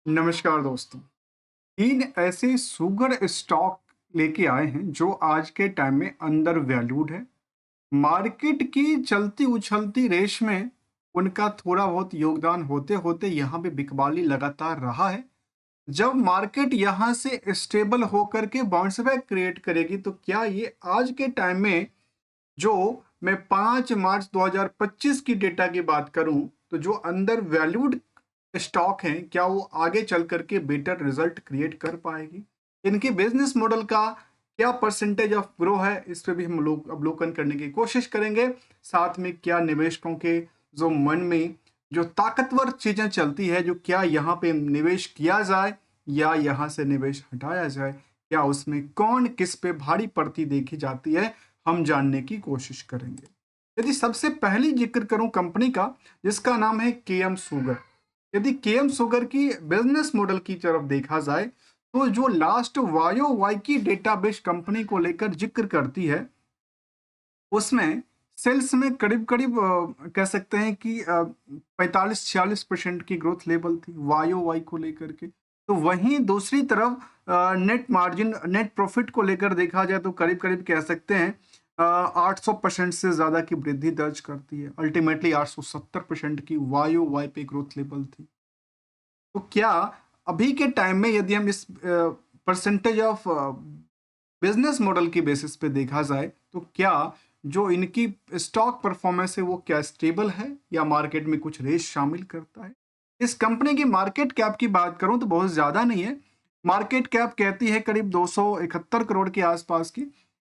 नमस्कार दोस्तों। तीन ऐसे शुगर स्टॉक लेके आए हैं जो आज के टाइम में अंडर वैल्यूड है। मार्केट की चलती उछलती रेस में उनका थोड़ा बहुत योगदान होते होते यहाँ पे बिकवाली लगातार रहा है। जब मार्केट यहाँ से स्टेबल होकर के बाउंस बैक क्रिएट करेगी तो क्या ये आज के टाइम में जो मैं 5 मार्च 2025 की डेटा की बात करूं तो जो अंडर वैल्यूड स्टॉक हैं क्या वो आगे चल करके बेटर रिजल्ट क्रिएट कर पाएगी? इनके बिजनेस मॉडल का क्या परसेंटेज ऑफ ग्रो है, इस पे भी हम लोग अवलोकन करने की कोशिश करेंगे। साथ में क्या निवेशकों के जो मन में जो ताकतवर चीजें चलती है, जो क्या यहाँ पे निवेश किया जाए या यहाँ से निवेश हटाया जाए, क्या उसमें कौन किस पे भारी पड़ती देखी जाती है, हम जानने की कोशिश करेंगे। यदि सबसे पहली जिक्र करूं कंपनी का, जिसका नाम है केएम शुगर। यदि केएम शुगर की बिजनेस मॉडल की तरफ देखा जाए तो जो लास्ट वायो वाई की डेटाबेस कंपनी को लेकर जिक्र करती है उसमें सेल्स में करीब करीब कह सकते हैं कि 45-46% की ग्रोथ लेवल थी वायो वाई को लेकर के। तो वहीं दूसरी तरफ नेट मार्जिन नेट प्रॉफिट को लेकर देखा जाए तो करीब करीब कह सकते हैं 800% से ज्यादा की वृद्धि दर्ज करती है। अल्टीमेटली 870% की वायो वाई पे ग्रोथ लेवल थी। तो क्या अभी के टाइम में यदि हम इस परसेंटेज ऑफ बिजनेस मॉडल की बेसिस पे देखा जाए तो क्या जो इनकी स्टॉक परफॉर्मेंस है वो क्या स्टेबल है या मार्केट में कुछ रेस शामिल करता है? इस कंपनी की मार्केट कैप की बात करूं तो बहुत ज्यादा नहीं है। मार्केट कैप कहती है करीब 271 करोड़ के आसपास की।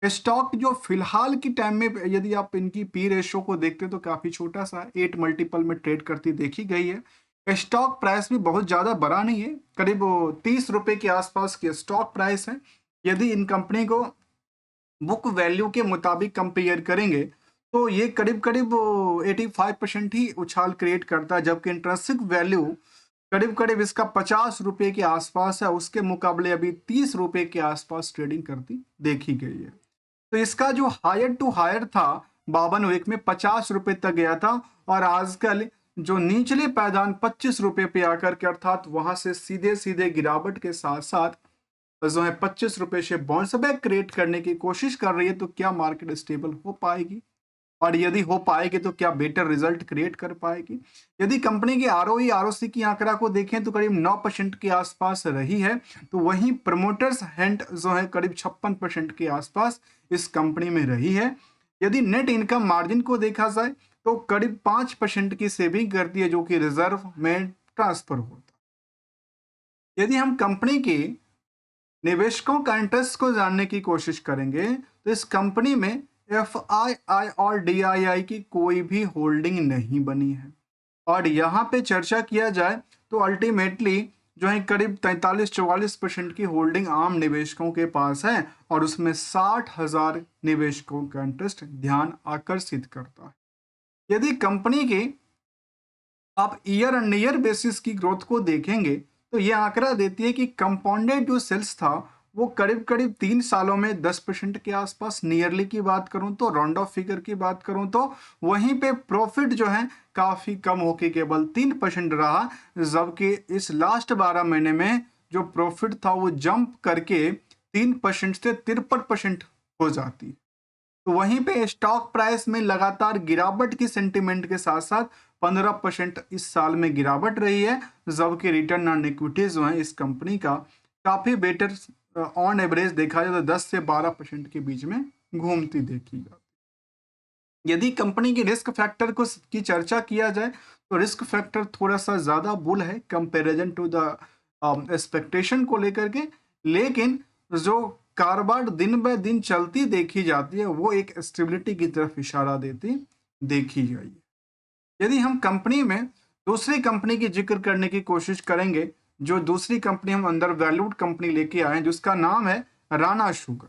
स्टॉक जो फिलहाल की टाइम में यदि आप इनकी पी रेशो को देखते हैं तो काफी छोटा सा 8 मल्टीपल में ट्रेड करती देखी गई है। स्टॉक प्राइस भी बहुत ज्यादा बड़ा नहीं है, करीब 30 रुपए के आसपास की स्टॉक प्राइस है। यदि इन कंपनी को बुक वैल्यू के मुताबिक कंपेयर करेंगे तो ये करीब करीब 85% ही उछाल क्रिएट करता है, जबकि इंट्रिंसिक वैल्यू करीब करीब इसका 50 रुपए के आसपास है। उसके मुकाबले अभी 30 रुपए के आसपास ट्रेडिंग करती देखी गई है। तो इसका जो हायर टू हायर था 52 वीक में 50 रुपए तक गया था, और आजकल जो निचले पायदान 25 रुपए पे आकर के अर्थात वहां से सीधे सीधे गिरावट के साथ साथ जो है 25 रुपए से बाउंस बैक क्रिएट करने की कोशिश कर रही है। तो क्या मार्केट स्टेबल हो पाएगी, और यदि हो पाएगी तो क्या बेटर रिजल्ट क्रिएट कर पाएगी? यदि कंपनी की आरओई आरओसी की आंकड़ा को देखें तो करीब 9% के आसपास रही है। तो वहीं प्रमोटर्स हैंड जो है करीब 56% के आसपास इस कंपनी में रही है। यदि नेट इनकम मार्जिन को देखा जाए तो करीब 5% की सेविंग करती है, जो कि रिजर्व में ट्रांसफर होता है। यदि हम कंपनी की निवेशकों का इंटरेस्ट को जानने की कोशिश करेंगे तो इस कंपनी में एफआईआई और डीआईआई की कोई भी होल्डिंग नहीं बनी है। और यहाँ पे चर्चा किया जाए तो अल्टीमेटली जो है करीब 43-44% की होल्डिंग आम निवेशकों के पास है, और उसमें 60,000 निवेशकों का इंटरेस्ट ध्यान आकर्षित करता है। यदि कंपनी की आप ईयर एंड ईयर बेसिस की ग्रोथ को देखेंगे तो ये आंकड़ा देती है कि कंपाउंडेड जो सेल्स था वो करीब करीब 3 सालों में 10% के आसपास नियरली की बात करूं तो राउंड ऑफ फिगर की बात करूं तो वहीं पे प्रॉफिट जो है काफी कम होके केवल 3% रहा। जबकि इस लास्ट 12 महीने में जो प्रॉफिट था वो जंप करके 3% से 53% हो जाती। तो वहीं पे स्टॉक प्राइस में लगातार गिरावट की सेंटीमेंट के साथ साथ 15% इस साल में गिरावट रही है। जबकि रिटर्न ऑन इक्विटी जो है इस कंपनी का काफी बेटर ऑन एवरेज देखा जाए तो 10 से 12% के बीच में घूमती देखी जाती। यदि कंपनी की रिस्क फैक्टर को की चर्चा किया जाए तो रिस्क फैक्टर थोड़ा सा ज्यादा बुल है कंपैरिजन टू द एक्सपेक्टेशन को लेकर के। लेकिन जो कारोबार दिन ब दिन चलती देखी जाती है वो एक स्टेबिलिटी की तरफ इशारा देती देखी गई है। यदि हम कंपनी में दूसरी कंपनी की जिक्र करने की कोशिश करेंगे, जो दूसरी कंपनी हम अंदर वैल्यूड कंपनी लेके आए हैं जिसका नाम है राणा शुगर।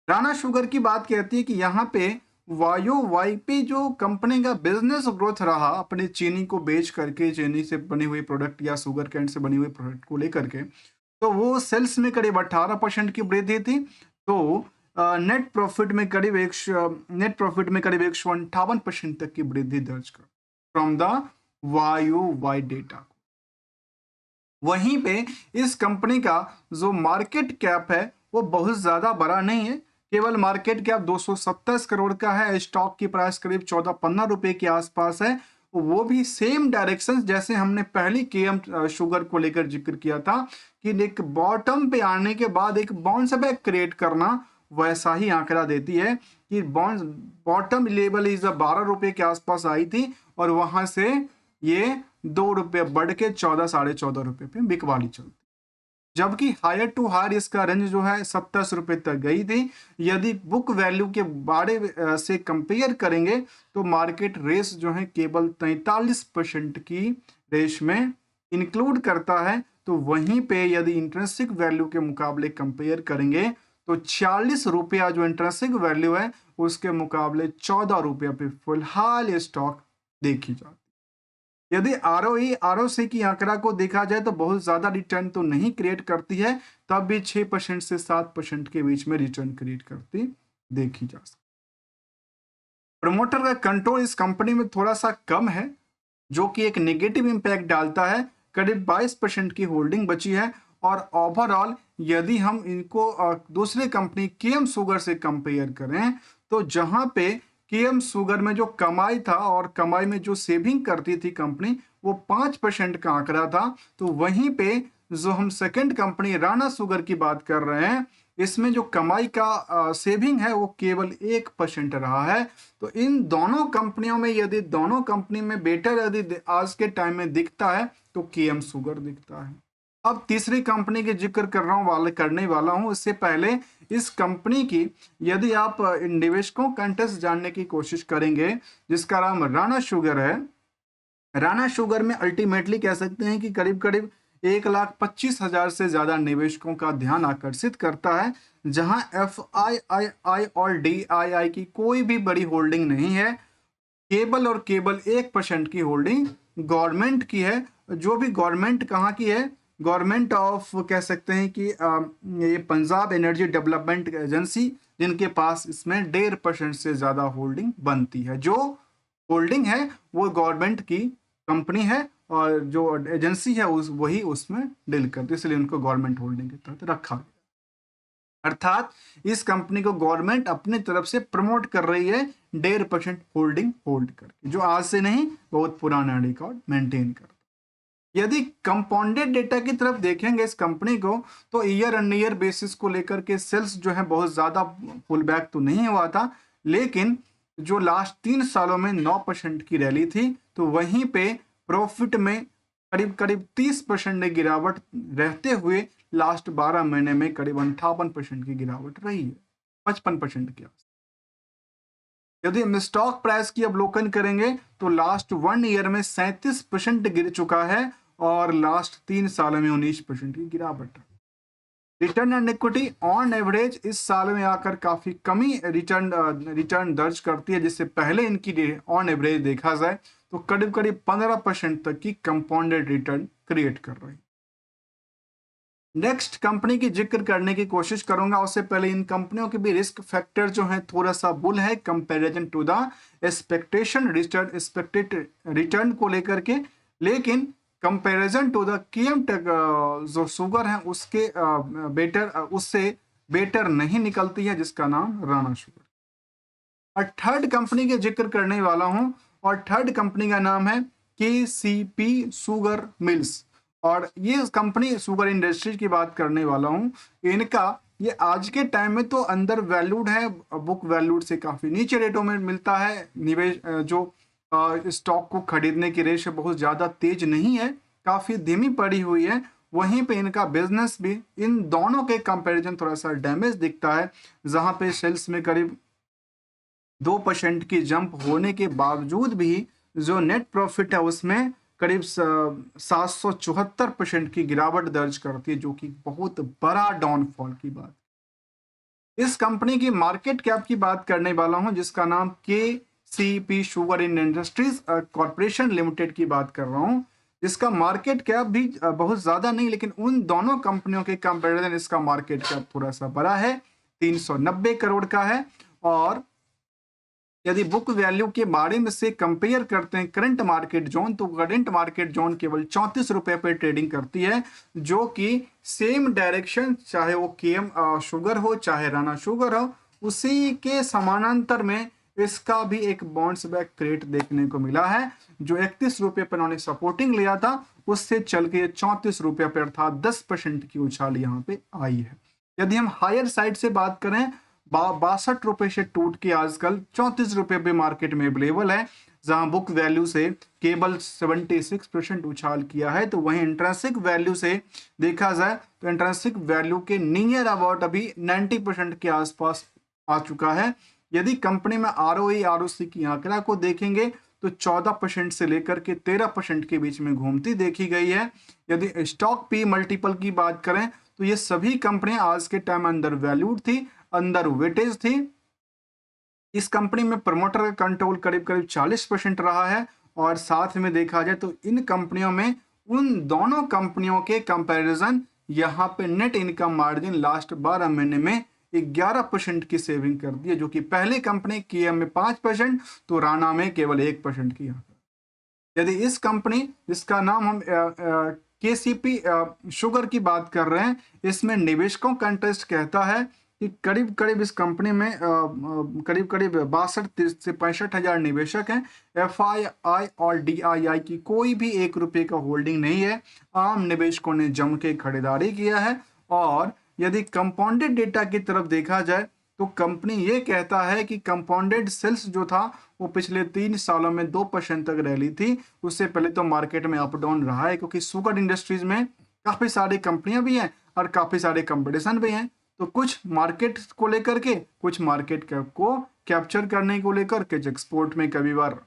राणा शुगर की बात कहती है कि यहाँ पे वायो वाई पे जो कंपनी का बिजनेस ग्रोथ रहा अपने चीनी को बेच करके, चीनी से बने हुए प्रोडक्ट या शुगर कैन से बने हुए प्रोडक्ट को लेकर के, तो वो सेल्स में करीब 18% की वृद्धि थी। तो नेट प्रॉफिट में करीब एक नेट प्रॉफिट में करीब 158% तक की वृद्धि दर्ज कर from the Y O Y data. वहीं पे इस कंपनी का जो मार्केट कैप है वो बहुत ज़्यादा बड़ा नहीं है, केवल मार्केट कैप 227 करोड़ का है। स्टॉक की प्राइस करीब 14-15 रुपए के आसपास है। वो भी सेम डायरेक्शन जैसे हमने पहली केएम शुगर को लेकर जिक्र किया था कि एक बॉटम पे आने के बाद एक बाउंस बैक क्रिएट करना, वैसा ही आंकड़ा देती है कि बॉटम लेवल इज 12 रुपए के आसपास आई थी और वहां से ये 2 रुपए बढ़ के 14-14.5 रुपए पे बिकवाली चलती, जबकि हायर टू हायर इसका रेंज जो है 27 रुपए तक गई थी। यदि बुक वैल्यू के बारे से कंपेयर करेंगे तो मार्केट रेस जो है केवल 43% की रेस में इंक्लूड करता है, तो वहीं पे यदि इंट्रिंसिक वैल्यू के मुकाबले कंपेयर करेंगे तो 40 रुपया जो इंट्रिंसिक वैल्यू है उसके मुकाबले 14 रुपया पे फिलहाल ये स्टॉक देखी जाती है। यदि आरओसी की आंकड़ा को देखा जाए तो बहुत ज्यादा रिटर्न तो नहीं क्रिएट करती है, तब भी 6% से 7% के बीच में रिटर्न क्रिएट करती देखी जा सकती। प्रमोटर का कंट्रोल इस कंपनी में थोड़ा सा कम है, जो कि एक नेगेटिव इंपैक्ट डालता है। करीब 22% की होल्डिंग बची है और ओवरऑल यदि हम इनको दूसरे कंपनी केएम शुगर से कंपेयर करें तो जहां पे केएम शुगर में जो कमाई था और कमाई में जो सेविंग करती थी कंपनी वो 5% का आंकड़ा था, तो वहीं पे जो हम सेकंड कंपनी राणा शुगर की बात कर रहे हैं इसमें जो कमाई का सेविंग है वो केवल 1% रहा है। तो इन दोनों कंपनियों में यदि दोनों कंपनी में बेटर यदि आज के टाइम में दिखता है तो केएम शुगर दिखता है। अब तीसरी कंपनी के जिक्र कर रहा हूँ करने वाला हूँ, इससे पहले इस कंपनी की यदि आप इन निवेशकों कंटेस्ट जानने की कोशिश करेंगे जिसका नाम राणा शुगर है। राणा शुगर में अल्टीमेटली कह सकते हैं कि करीब करीब 1,25,000 से ज्यादा निवेशकों का ध्यान आकर्षित करता है, जहां एफआईआई और डीआईआई की कोई भी बड़ी होल्डिंग नहीं है। केवल और केवल 1% की होल्डिंग गवर्नमेंट की है। जो भी गवर्नमेंट कहाँ की है, गवर्नमेंट ऑफ कह सकते हैं कि ये पंजाब एनर्जी डेवलपमेंट एजेंसी, जिनके पास इसमें 1.5% से ज्यादा होल्डिंग बनती है। जो होल्डिंग है वो गवर्नमेंट की कंपनी है और जो एजेंसी है वही उसमें डील करती है, इसलिए उनको गवर्नमेंट होल्डिंग के तहत रखा गया। अर्थात इस कंपनी को गवर्नमेंट अपनी तरफ से प्रमोट कर रही है 1.5% होल्डिंग होल्ड करके, जो आज से नहीं बहुत पुराना रिकॉर्ड मेंटेन करता है। यदि कंपाउंडेड डेटा की तरफ देखेंगे इस कंपनी को तो ईयर ऑन ईयर बेसिस को लेकर के सेल्स जो है बहुत ज्यादा पुल बैक तो नहीं हुआ था, लेकिन जो लास्ट 3 सालों में 9% की रैली थी, तो वहीं पे प्रॉफिट में करीब करीब 30% की गिरावट रहते हुए लास्ट 12 महीने में करीब 58% की गिरावट रही है, 55% के आसपास। यदि हम स्टॉक प्राइस की अवलोकन करेंगे तो लास्ट 1 ईयर में 37% गिर चुका है और लास्ट 3 सालों में 19% की गिरावट है। Return and equity on average इस साल में आकर काफी कमी रिटर्न दर्ज करती है, जिससे पहले इनकी ऑन एवरेज देखा जाए तो करीब करीब 15% तक की कंपाउंडेड रिटर्न क्रिएट कर रही है। नेक्स्ट कंपनी की जिक्र करने की कोशिश करूंगा, उससे पहले इन कंपनियों के भी रिस्क फैक्टर जो है थोड़ा सा बुल है comparison to the expected return को लेकर के, लेकिन comparison to the KM tech जो शुगर है उसके उससे बेटर नहीं निकलती है, जिसका नाम राणा शुगर। और थर्ड कंपनी के जिक्र करने वाला हूं और थर्ड कंपनी का नाम है केसीपी शुगर मिल्स, और ये कंपनी शुगर इंडस्ट्रीज की बात करने वाला हूं। इनका ये आज के टाइम में तो अंडर वैल्यूड है, बुक वैल्यूड से काफी नीचे रेटों में मिलता है। निवेश जो स्टॉक को खरीदने की रेश बहुत ज्यादा तेज नहीं है, काफी धीमी पड़ी हुई है। वहीं पे इनका बिजनेस भी इन दोनों के कंपैरिजन थोड़ा सा डैमेज दिखता है, जहां पे सेल्स में करीब 2% की जंप होने के बावजूद भी जो नेट प्रॉफिट है उसमें करीब 774% की गिरावट दर्ज करती है, जो कि बहुत बड़ा डाउनफॉल की बात। इस कंपनी की मार्केट कैप की बात करने वाला हूं, जिसका नाम KCP sugar in industries corporation limited की बात कर रहा हूं। इसका मार्केट कैप भी बहुत ज्यादा नहीं, लेकिन उन दोनों कंपनियों के कंपैरिजन इसका मार्केट कैप थोड़ा सा बड़ा है, 390 करोड़ का है। और यदि बुक वैल्यू के बारे में से कंपेयर करते हैं करंट मार्केट जोन, तो करंट मार्केट जोन केवल 34 रुपए पे ट्रेडिंग करती है, जो कि सेम डायरेक्शन, चाहे वो केएम शुगर हो चाहे राणा शुगर हो, उसी के समानांतर में इसका भी एक बाउंस बैक रेट देखने को मिला है। जो 31 रुपए पर उन्होंने सपोर्टिंग लिया था, उससे चल के 34 रुपए पर अर्थात 10% की उछाल यहाँ पे आई है। यदि हम हायर साइड से बात करें, 62 रुपए से टूट के आजकल 34 रुपए पे मार्केट में अवेलेबल है, जहां बुक वैल्यू से केवल 76% उछाल किया है। तो वहीं इंट्रिंसिक वैल्यू से देखा जाए तो इंट्रिंसिक वैल्यू के नियर अबाउट अभी 90% के आसपास आ चुका है। यदि कंपनी में आरओई आरओसी की आंकड़ा को देखेंगे तो 14% से लेकर के 13% के बीच में घूमती देखी गई है। यदि स्टॉक पी मल्टीपल की बात करें तो ये सभी कंपनियां आज के टाइम अंडर वैल्यूड थी, अंडर वेटेज थी। इस कंपनी में प्रमोटर का कंट्रोल करीब करीब 40% रहा है। और साथ में देखा जाए तो इन कंपनियों में उन दोनों कंपनियों के कंपैरिजन यहाँ पे नेट इनकम मार्जिन लास्ट 12 महीने में 11% की सेविंग कर दी है, जो कि पहले कंपनी केएम में 5%, तो राणा में केवल 1% की। यदि इस कंपनी, जिसका नाम हम केसीपी शुगर की बात कर रहे हैं, इसमें निवेशकों का इंटरेस्ट कहता है कि करीब करीब इस कंपनी में करीब करीब 62 से 65 हजार निवेशक हैं। एफआईआई और डीआईआई की कोई भी 1 रुपये का होल्डिंग नहीं है। आम निवेशकों ने जम के खरीदारी किया है। और यदि कंपाउंडेड डेटा की तरफ देखा जाए तो कंपनी ये कहता है कि कंपाउंडेड सेल्स जो था वो पिछले 3 सालों में 2% तक रैली थी। उससे पहले तो मार्केट में अप डाउन रहा है, क्योंकि शुगर इंडस्ट्रीज में काफी सारी कंपनियां भी हैं और काफी सारे कंपटीशन भी हैं। तो कुछ मार्केट को लेकर के, कुछ मार्केट को कैप्चर करने को लेकर के, एक्सपोर्ट में कभी बार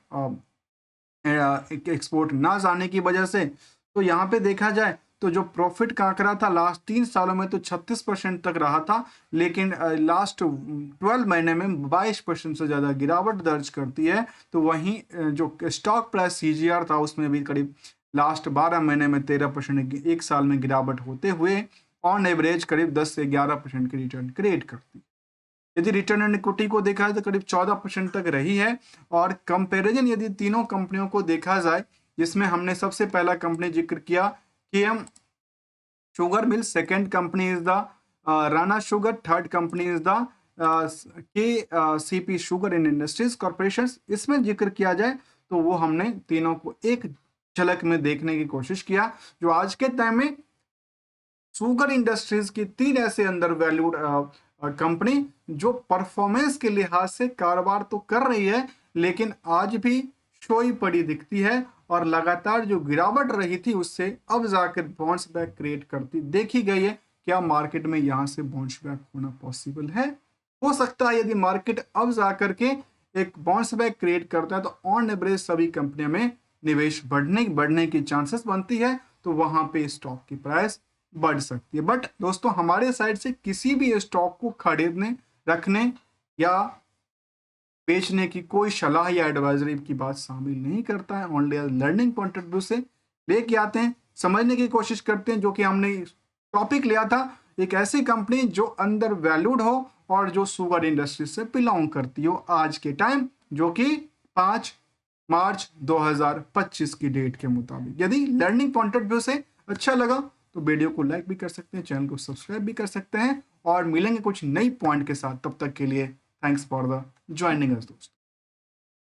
एक्सपोर्ट ना जाने की वजह से। तो यहाँ पे देखा जाए तो जो प्रॉफिट का आंकड़ा था लास्ट 3 सालों में तो 36% तक रहा था, लेकिन लास्ट 12 महीने में 22% से ज़्यादा गिरावट दर्ज करती है। तो वहीं जो स्टॉक प्राइस सीजीआर था उसमें भी करीब लास्ट 12 महीने में 13%, एक साल में गिरावट होते हुए ऑन एवरेज करीब 10 से 11% की रिटर्न क्रिएट करती है। यदि रिटर्न ऑन इक्विटी को देखा जाए तो करीब 14% तक रही है। और कंपैरिजन यदि तीनों कंपनियों को देखा जाए, जिसमें हमने सबसे पहला कंपनी जिक्र किया KM sugar mill, second company is the Rana sugar, third company is the KCP sugar in industries corporation. इसमें जिक्र किया जाए तो वो हमने तीनों को एक झलक में देखने की कोशिश किया। जो आज के टाइम में शुगर इंडस्ट्रीज की 3 ऐसे अंडर वैल्यूड कंपनी जो परफॉर्मेंस के लिहाज से कारोबार तो कर रही है, लेकिन आज भी सोई पड़ी दिखती है। और लगातार जो गिरावट रही थी उससे अब जाकर बाउंस बैक क्रिएट करती देखी गई है। क्या मार्केट में यहां से बाउंस बैक होना पॉसिबल है? हो सकता है। यदि मार्केट अब जाकर के एक बाउंस बैक क्रिएट करता है तो ऑन एवरेज सभी कंपनियों में निवेश बढ़ने की चांसेस बनती है, तो वहां पे स्टॉक की प्राइस बढ़ सकती है। बट दोस्तों, हमारे साइड से किसी भी स्टॉक को खरीदने, रखने या बेचने की कोई सलाह या एडवाइजरी की बात शामिल नहीं करता है। Only learning point of view से लेके आते हैं, समझने की कोशिश करते हैं। जो कि हमने टॉपिक लिया था, एक ऐसी कंपनी जो अंडर वैल्यूड हो और जो शुगर इंडस्ट्री से बिलोंग करती हो आज के टाइम, जो कि 5 मार्च 2025 की डेट के मुताबिक। यदि लर्निंग पॉइंट ऑफ व्यू से अच्छा लगा तो वीडियो को लाइक भी कर सकते हैं, चैनल को सब्सक्राइब भी कर सकते हैं, और मिलेंगे कुछ नई पॉइंट के साथ। तब तक के लिए thanks for the joining us दोस्तों।